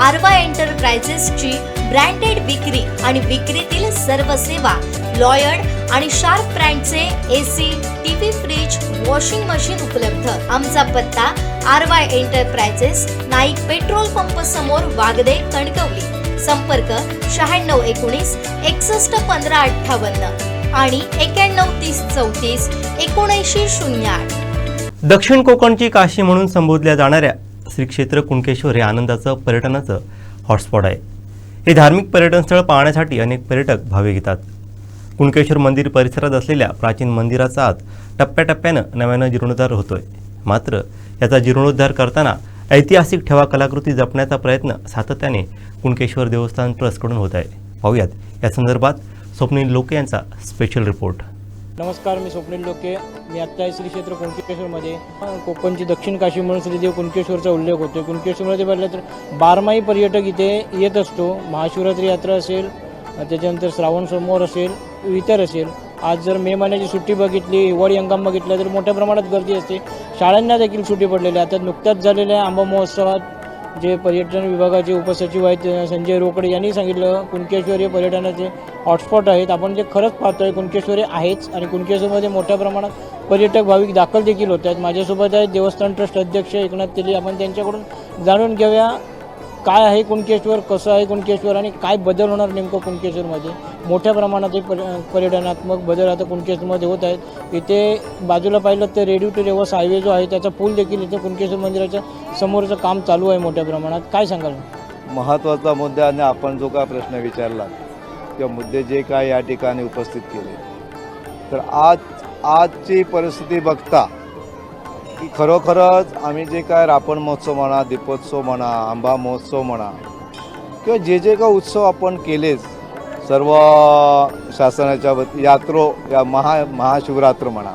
आरवा एंटरप्राइजेसची branded विक्री आणि विक्रीतील सर्व सेवा, लॉयड आणि शार्प ब्रँडचे AC, TV, fridge, washing machine उपलब्ध। आमचा पत्ता Aarva enterprises, Naik petrol pump समोर, वागदे, कणकवली। संपर्क 9619 61 15 58 आणि 91 30 34 79 08। दक्षिण कोकणची काशी म्हणून संबोधल्या जाणाऱ्या श्री क्षेत्र कुणकेश्वर हे आनंदाचं पर्यटनाचं हॉटस्पॉट आहे। हे धार्मिक पर्यटन स्थळ पाहण्यासाठी अनेक पर्यटक भाविक येतात। कुणकेश्वर मंदिर परिसरात असलेल्या प्राचीन मंदिराचा आज टप्प्याटप्प्यानं नव्यानं जीर्णोद्धार होतोय। मात्र याचा जीर्णोद्धार करताना ऐतिहासिक ठेवा कलाकृती जपण्याचा प्रयत्न सातत्याने कुणकेश्वर देवस्थान ट्रस्टकडून होत आहे। पाहूयात या संदर्भात स्वप्नील लोके यांचा स्पेशल रिपोर्ट। नमस्कार, मी स्वप्नील लोके। मी आत्ता श्री क्षेत्र कुणकेश्वरमध्ये कोकणची दक्षिण काशी म्हणून श्रीदेव कुणकेश्वरचा उल्लेख होतो। कुणकेश्वरमध्ये पाहिलं तर बारमाही पर्यटक इथे येत असतो। महाशिवरात्री यात्रा असेल, त्याच्यानंतर श्रावण सोमवार असेल, इतर असेल। आज जर मे महिन्याची सुट्टी बघितली, हिवाळी हंगाम बघितला तर मोठ्या प्रमाणात गर्दी असते। शाळांना देखील सुट्टी पडलेली आहे। आता नुकत्याच झालेल्या आंबा महोत्सवात जे पर्यटन विभागाचे उपसचिव आहेत संजय रोकडे यांनी सांगितलं, कुणकेश्वर हे पर्यटनाचे हॉटस्पॉट आहेत। आपण जे खरंच पाहतोय कुणकेश्वर हे आहेच आणि कुणकेश्वरमध्ये मोठ्या प्रमाणात पर्यटक भाविक दाखल देखील होत आहेत। माझ्यासोबत आहेत देवस्थान ट्रस्ट अध्यक्ष एकनाथ तेली। आपण त्यांच्याकडून जाणून घेऊया काय आहे कुणकेश्वर, कसं आहे कुणकेश्वर आणि काय बदल होणार नेमकं कुणकेश्वरमध्ये। मोठ्या प्रमाणात एक पर्यटनात्मक बदल आता कुणकेश्वरमध्ये होत आहेत। इथे बाजूला पाहिलं तर रेडी टू रेवस हायवे जो आहे त्याचा पूल देखील इथे कुणकेश्वर मंदिराच्या समोरचं काम चालू आहे मोठ्या प्रमाणात। काय सांगाल? महत्त्वाचा मुद्दा आणि आपण जो काय प्रश्न विचारला किंवा मुद्दे जे काय या ठिकाणी उपस्थित केले, तर आजची परिस्थिती बघता की खरोखरच आम्ही जे काय रापण महोत्सव म्हणा, दीपोत्सव म्हणा, आंबा महोत्सव म्हणा किंवा जे काय उत्सव आपण केलेच सर्व शासनाच्या यात्रो या महाशिवरात्र म्हणा,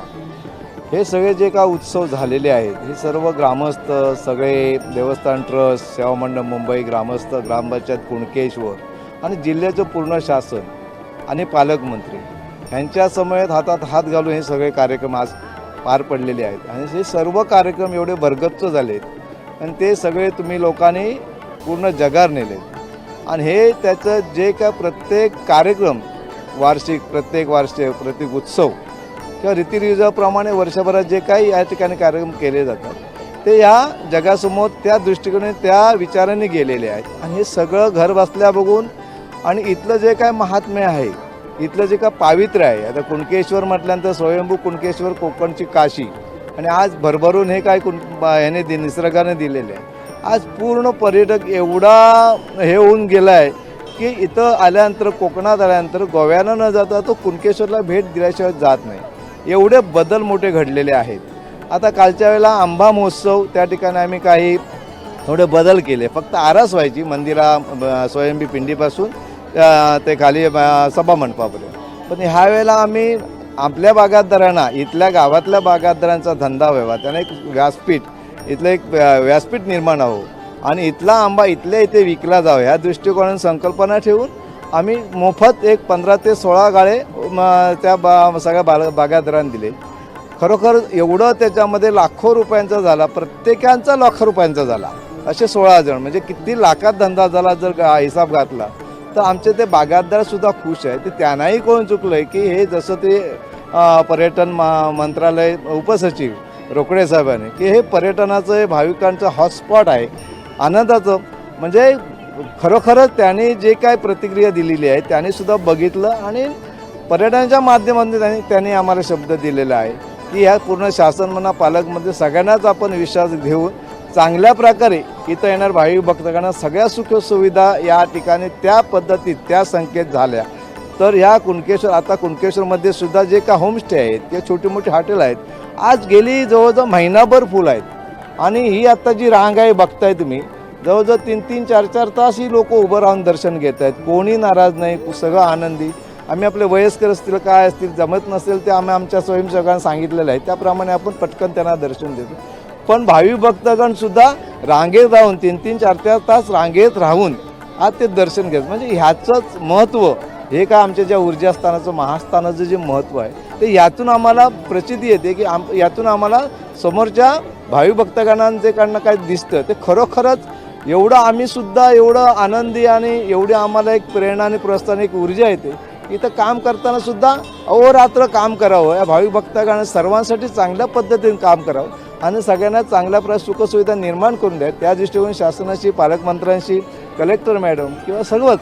हे सगळे जे काय उत्सव झालेले आहेत हे सर्व ग्रामस्थ, सगळे देवस्थान ट्रस्ट, सेवामंडळ मुंबई, ग्रामस्थ, ग्रामपंचायत कुणकेश्वर आणि जिल्ह्याचं पूर्ण शासन आणि पालकमंत्री यांच्या समवेत हातात हात घालून हे सगळे कार्यक्रम आज पार पडलेले आहेत। आणि हे सर्व कार्यक्रम एवढे भरगच्च झालेत आणि ते सगळे तुम्ही लोकांनी पूर्ण जगार नेलेत। आणि हे त्याचं जे काय प्रत्येक कार्यक्रम प्रत्येक उत्सव किंवा रीतिरिवाजाप्रमाणे वर्षभरात जे काही या ठिकाणी कार्यक्रम केले जातात ते या जगासमोर त्या दृष्टिकोनाने, त्या विचाराने गेलेले आहेत। आणि हे सगळं घर बसल्या बघून आणि इथलं जे काय महात्म्य आहे, इथलं जे काय पावित्र्य आहे, आता कुणकेश्वर म्हटल्यानंतर स्वयंभू कुणकेश्वर कोकणची काशी आणि आज भरभरून हे काय ह्याने निसर्गाने दिलेले आहे। आज पूर्ण पर्यटक एवढा हे होऊन गेला आहे की इथं आल्यानंतर, कोकणात आल्यानंतर गोव्यानं न जाता तो कुणकेश्वरला भेट दिल्याशिवाय जात नाही। एवढे बदल मोठे घडलेले आहेत। आता कालच्या वेळेला आंबा महोत्सव त्या ठिकाणी आम्ही काही थोडे बदल केले, फक्त आरास व्हायची मंदिरा स्वयंभी पिंडीपासून ते खाली सभा मंडपापर्यंत। पण ह्या वेळेला आम्ही आपल्या बागायतदारांना, इथल्या गावातल्या बागायतदारांचा धंदा व्हावा, त्यांना एक व्यासपीठ, इथलं एक व्यासपीठ निर्माण व्हावं आणि इथला आंबा इथल्या इथे विकला जावा ह्या दृष्टिकोनाने संकल्पना ठेवून आम्ही मोफत एक 15 ते 16 गाळे त्या सगळ्या बागायतदारांना दिले। खरोखर एवढं त्याच्यामध्ये लाखो रुपयांचा झाला, प्रत्येकांचा लाखो रुपयांचा झाला, असे 16 जण, म्हणजे किती लाखात धंदा झाला जर हिसाब घातला तर आमचे ते बागायतदारसुद्धा खुश आहे। ते त्यांनाही कोण चुकलं आहे की हे जसं ते पर्यटन मंत्रालय उपसचिव रोकडे साहेबांनी की हे पर्यटनाचं, हे भाविकांचं हॉटस्पॉट आहे आनंदाचं, म्हणजे खरोखरच त्यांनी जे काय प्रतिक्रिया दिलेली आहे त्यांनीसुद्धा बघितलं आणि पर्यटनाच्या माध्यमातून त्यांनी आम्हाला शब्द दिलेला आहे की ह्या पूर्ण शासन म्हणा, पालकमंत्री सगळ्यांनाच आपण विश्वास घेऊन चांगल्या प्रकारे इथं येणार भाविक भक्तांना सगळ्या सुखसुविधा या ठिकाणी त्या पद्धतीत, त्या संकेत झाल्या तर ह्या कुणकेश्वर, आता कुणकेश्वरमध्ये सुद्धा जे का होमस्टे आहेत किंवा छोटी मोठी हॉटेल आहेत, आज गेली जवळजवळ महिनाभर फुल आहेत। आणि ही आत्ता जी रांग आहे बघताय तुम्ही, जवळजवळ 3-3, 4-4 तास ही लोक उभं राहून दर्शन घेत आहेत। कोणी नाराज नाही, सगळं आनंदी। आम्ही आपले वयस्कर असतील, काय असतील, जमत नसेल ते आम्ही आमच्या स्वयंसेवकांना सांगितलेलं आहे, त्याप्रमाणे आपण पटकन त्यांना दर्शन देतो। पण भाविक भक्तगणसुद्धा रांगेत राहून 3-3, 4-4 तास रांगेत राहून आज ते दर्शन घेत, म्हणजे ह्याचंच महत्त्व हे काय आमच्या ज्या ऊर्जास्थानाचं, महास्थानाचं जे महत्त्व आहे ते यातून आम्हाला प्रचिती येते की यातून आम्हाला समोरच्या भाविक भक्तगणांचे कडनं काय दिसतं ते खरोखरच एवढं आम्ही सुद्धा एवढं आनंदी आणि एवढी आम्हाला एक प्रेरणा आणि प्रोत्साहन एक ऊर्जा येते. इथं काम करताना सुद्धा अहोरात्र काम करावं, या भाविक भक्तांना सर्वांसाठी चांगल्या पद्धतीने काम करावं आणि सगळ्यांना चांगल्या सुखसुविधा निर्माण करून द्याव्यात. त्या दृष्टीकोन शासनाशी, पालकमंत्र्यांशी, कलेक्टर मॅडम किंवा सर्वच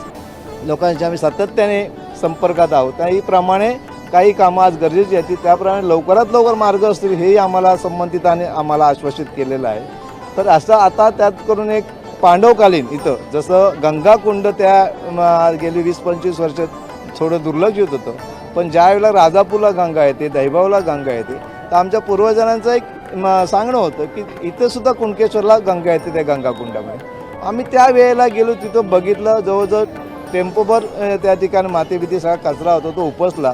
लोकांशी आम्ही सातत्याने संपर्कात आहोत. त्याप्रमाणे काही कामं आज गरजेची आहेत, त्याप्रमाणे लवकरात लवकर मार्ग असतील हेही आम्हाला संबंधितांनी आम्हाला आश्वासित केलेलं आहे. तर असं आता त्यात करून एक पांडवकालीन इथं जसं गंगाकुंड त्या गेली 20-25 वर्ष थोडं दुर्लक्षित होतं, पण ज्या वेळेला राजापूरला गंगा येते, दैबावला गंगा येते, तर आमच्या पूर्वजांचं एक सांगणं होतं की इथं सुद्धा कुणकेश्वरला गंगा येते त्या गंगाकुंडामध्ये. आम्ही त्या वेळेला गेलो, तिथं बघितलं, जवळजवळ टेम्पोभर त्या ठिकाणी मातीबिती सगळा कचरा होता, तो उपसला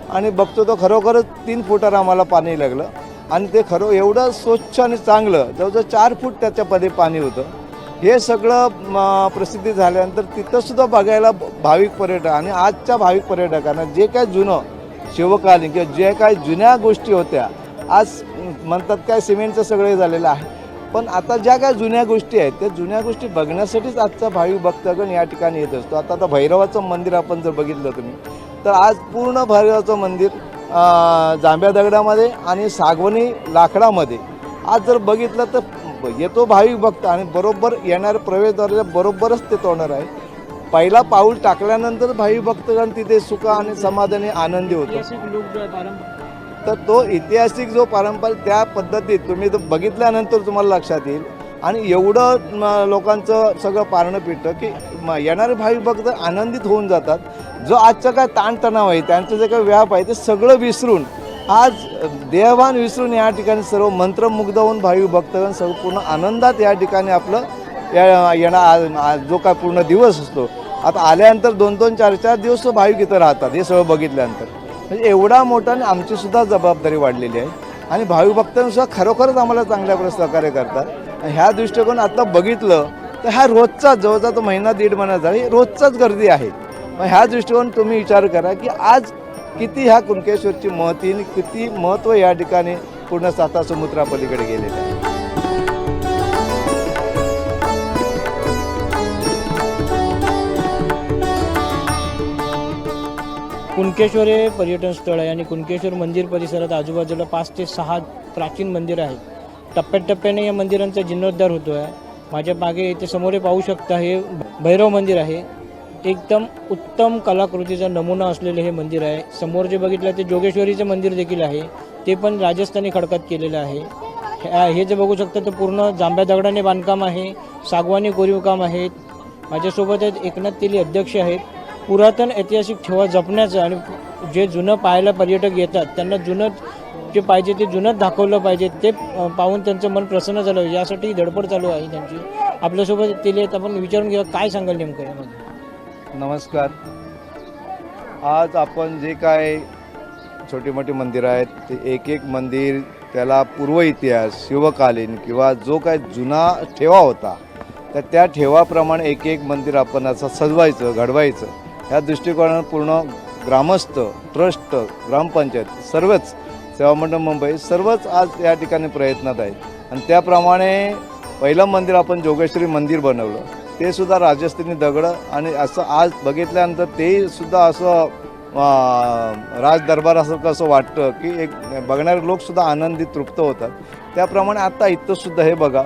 आणि बघतो तो खरोखरच 3 फुटावर आम्हाला पाणी लागलं आणि ते खरं एवढं स्वच्छ आणि चांगलं, जवळजवळ 4 फूट त्याच्यामध्ये पाणी होतं. हे सगळं प्रसिद्धी झाल्यानंतर तिथंसुद्धा बघायला भाविक पर्यटक आणि आजच्या भाविक पर्यटकांना जे काय जुनं शिवकालीन किंवा जे काय जुन्या गोष्टी होत्या, आज म्हणतात काय सिमेंटचं सगळं झालेलं आहे, पण आता ज्या काय जुन्या गोष्टी आहेत त्या जुन्या गोष्टी बघण्यासाठीच आजचा भाविक भक्तगण या ठिकाणी येत असतो. आता भैरवाचं मंदिर आपण जर बघितलं तुम्ही, तर आज पूर्ण भैरवाचं मंदिर जांभ्या दगडामध्ये आणि सागवणी लाकडामध्ये आज जर बघितलं तर येतो भाविक भक्त आणि बरोबर येणाऱ्या प्रवेशद्वाराच्या बरोबरच ते तोडणार आहे. पहिला पाऊल टाकल्यानंतर भाविक भक्तगण तिथे सुख आणि समाधानी आनंदी होतो. तर तो ऐतिहासिक जो पारंपरिक त्या पद्धतीत तुम्ही बघितल्यानंतर तुम्हाला लक्षात येईल आणि एवढं लोकांचं सगळं पारणं पिटतं की येणारे भाविक भक्त आनंदित होऊन जातात. जो आजचा काय ताणतणाव आहे, त्यांचं जे काही व्याप आहे ते सगळं विसरून आज देहभान विसरून या ठिकाणी सर्व मंत्रमुग्ध होऊन भाविक भक्तगण सर्व पूर्ण आनंदात या ठिकाणी आपलं येणार जो काय पूर्ण दिवस असतो, आता आल्यानंतर 2-2, 4-4 दिवस तो भाविक इथं राहतात. हे सगळं बघितल्यानंतर म्हणजे एवढा मोठा आणि आमचीसुद्धा जबाबदारी वाढलेली आहे आणि भाविक भक्तांसुद्धा खरोखरच आम्हाला चांगल्या प्रकारे सहकार्य करतात. ह्या दृष्टिकोन आता बघितलं तर ह्या रोजचा जवळजवळ तो महिना 1.5 महिना झाला रोजचाच गर्दी आहे. मग ह्या दृष्टिकोन तुम्ही विचार करा की आज किती ह्या कुणकेश्वरची महती आणि किती महत्त्व या ठिकाणी पूर्ण साता समुद्रापलीकडे गेलेलं आहे. कुणकेश्वर हे पर्यटन स्थळ आहे आणि कुणकेश्वर मंदिर परिसरात आजूबाजूला 5 ते 6 प्राचीन मंदिरं आहेत. टप्प्याटप्प्याने या मंदिरांचा जीर्णोद्धार होतो आहे. माझ्या मागे इथे समोर पाहू शकता, हे भैरव मंदिर आहे. एकदम उत्तम कलाकृतीचा नमुना असलेले हे मंदिर आहे. समोर जे बघितलं ते जोगेश्वरीचं मंदिर देखील आहे, ते पण राजस्थानी खडकात केलेलं आहे. हे जे बघू शकता ते पूर्ण जांभ्या दगडाने बांधकाम आहे, सागवानी कोरीवकाम आहेत. माझ्यासोबत आहेत एकनाथ तेली अध्यक्ष आहेत. पुरातन ऐतिहासिक ठेवा जपण्याचं आणि जे जुनं पाहायला पर्यटक येतात त्यांना जुनं जे पाहिजे ते जुनंच दाखवलं पाहिजे, ते पाहून त्यांचं मन प्रसन्न झालं, यासाठी धडपड चालू आहे त्यांची. आपल्यासोबत तेली आहेत, आपण विचारून घेऊया काय सांगाल नेमकं यामध्ये. नमस्कार. आज आपण जे काय छोटी मोठी मंदिरं आहेत ते एक एक मंदिर त्याला पूर्व इतिहास शिवकालीन किंवा जो काय जुना ठेवा होता तर त्या ठेवाप्रमाणे एक एक मंदिर आपण असं सजवायचं, घडवायचं, ह्या दृष्टिकोनानं पूर्ण ग्रामस्थ, ट्रस्ट, ग्रामपंचायत, सर्वच सेवामंडळ मुंबई सर्वच आज या ठिकाणी प्रयत्नात आहेत. आणि त्याप्रमाणे पहिलं मंदिर आपण जोगेश्वरी मंदिर बनवलं, ते सुद्धा राजस्थानी दगडं आणि असं आज बघितल्यानंतर ते सुद्धा असं राजदरबार असं कसं वाटतं की एक बघणारे लोकसुद्धा आनंदित तृप्त होतात. त्याप्रमाणे आता इथंसुद्धा हे बघा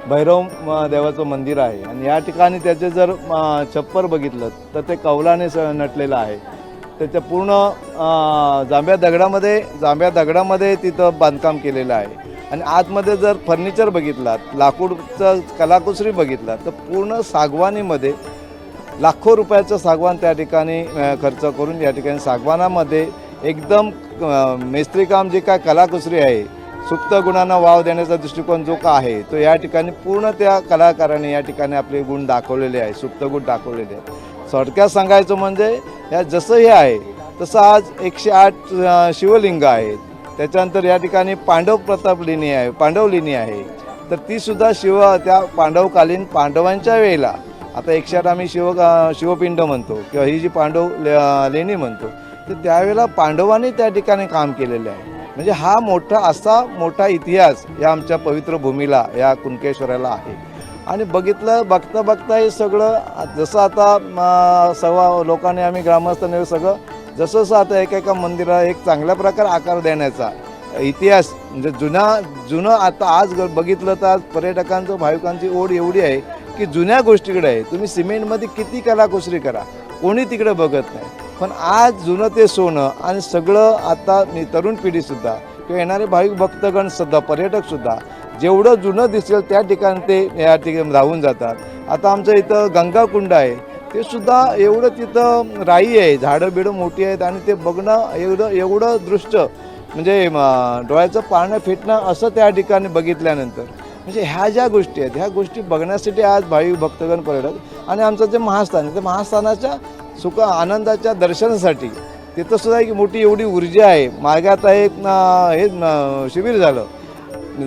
भैरव देवाचं मंदिर आहे आणि या ठिकाणी त्याचे जर छप्पर बघितलं तर ते कौलाने नटलेलं आहे. त्याचं पूर्ण जांभ्या दगडामध्ये तिथं बांधकाम केलेलं आहे आणि आतमध्ये जर फर्निचर बघितलात, लाकूडचं कलाकुसरी बघितला तर पूर्ण सागवानीमध्ये लाखो रुपयाचं सागवान त्या ठिकाणी खर्च करून या ठिकाणी सागवानामध्ये एकदम मेस्त्रीकाम जे काय कलाकुसरी आहे, सुप्त गुणांना वाव देण्याचा दृष्टिकोन जो का आहे तो या ठिकाणी पूर्ण त्या कलाकारांनी या ठिकाणी आपले गुण दाखवलेले आहे, सुप्त गुण दाखवलेले आहे. थोडक्यात सांगायचं म्हणजे या जसं हे आहे तसं आज 108 शिवलिंग आहेत. त्याच्यानंतर या ठिकाणी पांडव प्रताप लेणी आहे, पांडव लेणी आहे, तर तीसुद्धा त्या पांडवकालीन पांडवांच्या वेळेला आता 108 आम्ही शिवपिंड म्हणतो किंवा ही जी पांडव लेणी म्हणतो तर त्यावेळेला पांडवांनी त्या ठिकाणी काम केलेलं आहे. म्हणजे हा मोठा इतिहास या आमच्या पवित्र भूमीला या कुणकेश्वराला आहे. आणि बघता बघता हे सगळं जसं आता सर्व लोकांनी आम्ही ग्रामस्थांनी सगळं जसं आता एका मंदिराला एक चांगल्या प्रकारे आकार देण्याचा इतिहास म्हणजे जुनं आता आज बघितलं तर आज पर्यटकांचं भाविकांची ओढ एवढी आहे की जुन्या गोष्टीकडे आहे. तुम्ही सिमेंटमध्ये किती कलाकुसरी करा, कोणी तिकडे बघत नाही. पण आज जुनं ते सोनं आणि सगळं आता तरुण पिढीसुद्धा किंवा येणारे भाविक भक्तगण सुद्धा पर्यटकसुद्धा जेवढं जुनं दिसेल त्या ठिकाणी ते या ठिकाणी धावून जातात. आता आमचं इथं गंगाकुंड आहे, ते सुद्धा एवढं तिथं राई आहे, झाडं बिडं मोठी आहेत आणि ते बघणं एवढं दृश्य म्हणजे डोळ्याचं पारणं फिटणं असं त्या ठिकाणी बघितल्यानंतर म्हणजे ह्या ज्या गोष्टी आहेत ह्या गोष्टी बघण्यासाठी आज भाविक भक्तगण पर्यटक आणि आमचं जे महास्थान आहे ते महास्थानाच्या सुख आनंदाच्या दर्शनासाठी तिथं सुद्धा एक मोठी एवढी ऊर्जा आहे. मागे आता हे शिबिर झालं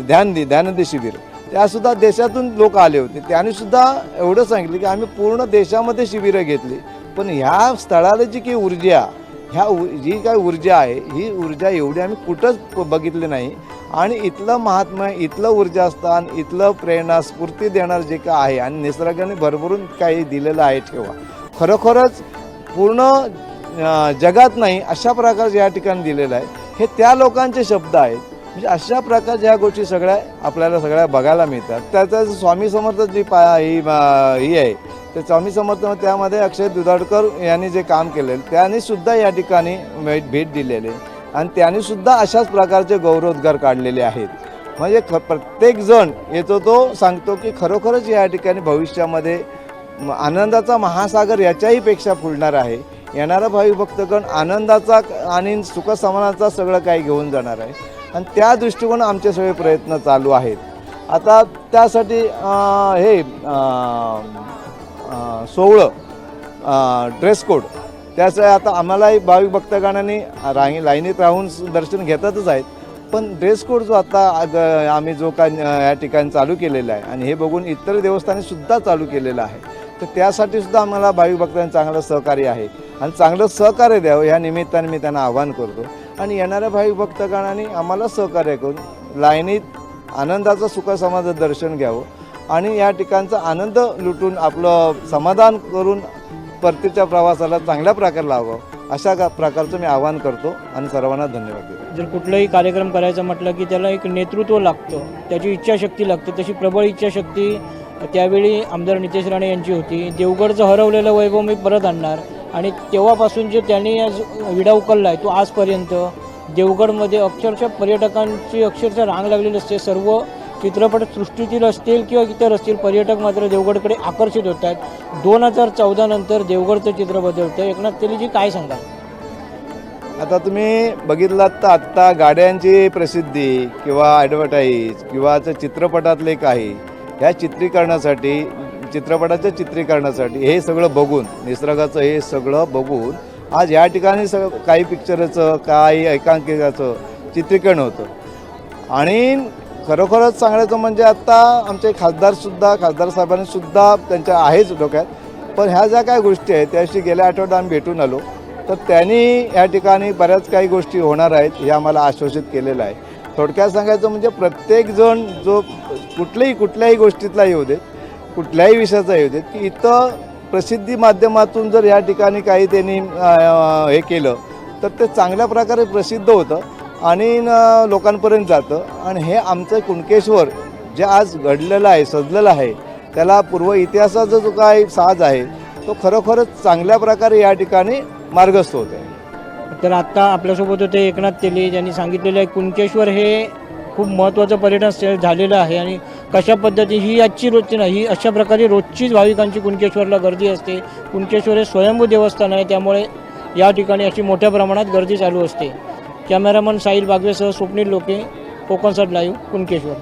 ध्यानदी शिबिर, त्यासुद्धा देशातून लोक आले होते. त्यांनीसुद्धा एवढं सांगितलं की आम्ही पूर्ण देशामध्ये शिबिरं घेतली, पण ह्या स्थळाला जी काही ऊर्जा जी काय ऊर्जा आहे ही ऊर्जा एवढी आम्ही कुठंच बघितली नाही. आणि इथलं महात्म्य, इथलं ऊर्जास्थान, इथलं प्रेरणा स्फूर्ती देणार जे काय आहे आणि निसर्गाने भरभरून काही दिलेलं आहे ठेवा, खरोखरच पूर्ण जगात नाही अशा प्रकारचे या ठिकाणी दिलेलं आहे. हे त्या लोकांचे शब्द आहेत. म्हणजे अशा प्रकारच्या ह्या गोष्टी आपल्याला सगळ्या बघायला मिळतात. त्याचं स्वामी समर्थ जी ही आहे ते स्वामी समर्थ त्यामध्ये अक्षय दुधाडकर यांनी जे काम केलेलं त्यांनी सुद्धा या ठिकाणी भेट दिलेले आणि त्यांनी सुद्धा अशाच प्रकारचे गौरवोद्गार काढलेले आहेत. म्हणजे प्रत्येकजण येतो तो सांगतो की खरोखरच या ठिकाणी भविष्यामध्ये आनंदाचा महासागर याच्याही पेक्षा फुलणार आहे. येणारा भाविक भक्तगण आनंदाचा आणि सुखसमानाचा सगळं काही घेऊन जाणार आहे आणि त्या दृष्टिकोन आमचे सगळे प्रयत्न चालू आहेत. आता त्यासाठी हे 16 ड्रेस कोड त्याचं आता आम्हालाही भाविक भक्तगणांनी लाईनीत राहून दर्शन घेतातच आहेत, पण ड्रेस कोड जो आता आम्ही जो काय या ठिकाणी चालू केलेला आहे आणि हे बघून इतर देवस्थानीसुद्धा चालू केलेलं आहे, तर त्यासाठी सुद्धा आम्हाला भाविक भक्तांनी चांगलं सहकार्य आहे आणि चांगलं सहकार्य द्यावं ह्या निमित्ताने मी त्यांना आवाहन करतो. आणि येणाऱ्या भाविक भक्तगणांनी आम्हाला सहकार्य करून लाईनीत आनंदाचं सुखसमाधान दर्शन घ्यावं आणि या ठिकाणचा आनंद लुटून आपलं समाधान करून परतीच्या प्रवासाला चांगल्या प्रकारे लावावं अशा प्रकारचं मी आवाहन करतो आणि सर्वांना धन्यवाद देतो. जर कुठलाही कार्यक्रम करायचा म्हटलं की त्याला एक नेतृत्व लागतं, त्याची इच्छाशक्ती लागते. तशी प्रबळ इच्छाशक्ती त्यावेळी आमदार नितेश राणे यांची होती. देवगडचं हरवलेलं वैभव मी परत आणणार आणि तेव्हापासून जे त्यांनी आज विडा उकलला आहे तो आजपर्यंत देवगडमध्ये अक्षरशः पर्यटकांची अक्षरशः रांग लागलेली असते. सर्व चित्रपट सृष्टीतील असतील किंवा इतर असतील पर्यटक मात्र देवगडकडे आकर्षित होत आहेत. 2014 नंतर देवगडचं चित्र बदलतं. एकनाथ तेलीजी काय सांगाल? आता तुम्ही बघितलात तर आत्ता गाड्यांची प्रसिद्धी किंवा ॲडव्हर्टाईज किंवा चित्रपटातले काही ह्या चित्रपटाच्या चित्रीकरणासाठी हे सगळं बघून निसर्गाचं हे सगळं बघून आज या ठिकाणी काही पिक्चरचं काही एकांकिकाचं चित्रीकरण होतं. आणि खरोखरच सांगायचं म्हणजे आत्ता आमचे खासदार साहेबांनीसुद्धा त्यांच्या आहेच डोक्यात, पण ह्या ज्या काही गोष्टी आहेत त्याशी गेल्या आठवड्यात आम्ही भेटून आलो, तर त्यांनी या ठिकाणी बऱ्याच काही गोष्टी होणार आहेत हे आम्हाला आश्वासित केलेलं आहे. थोडक्यात सांगायचं म्हणजे प्रत्येकजण जो कुठल्याही गोष्टीतला येऊ देत, कुठल्याही विषयाचा येऊ देत की इथं प्रसिद्धी माध्यमातून जर या ठिकाणी काही त्यांनी हे केलं तर ते चांगल्या प्रकारे प्रसिद्ध होतं आणि लोकांपर्यंत जातं. आणि हे आमचं कुणकेश्वर जे आज घडलेलं आहे सजलेलं आहे त्याला पूर्व इतिहासाचा जो काही साज आहे तो खरोखरच चांगल्या प्रकारे या ठिकाणी मार्गस्थ होत आहे. तर आत्ता आपल्यासोबत होते एकनाथ तेली ज्यांनी सांगितलेलं आहे कुणकेश्वर हे खूप महत्त्वाचं पर्यटन स्थळ झालेलं आहे आणि कशा पद्धती ही आजची रोजची नाही, ही अशा प्रकारे रोजचीच भाविकांची कुणकेश्वरला गर्दी असते. कुणकेश्वर हे स्वयंभू देवस्थान आहे, त्यामुळे या ठिकाणी अशी मोठ्या प्रमाणात गर्दी चालू असते. कॅमेरामन साहिल बागवेसह स्वप्नील लोके, कोकणसाठ लाईव्ह, कुणकेश्वर.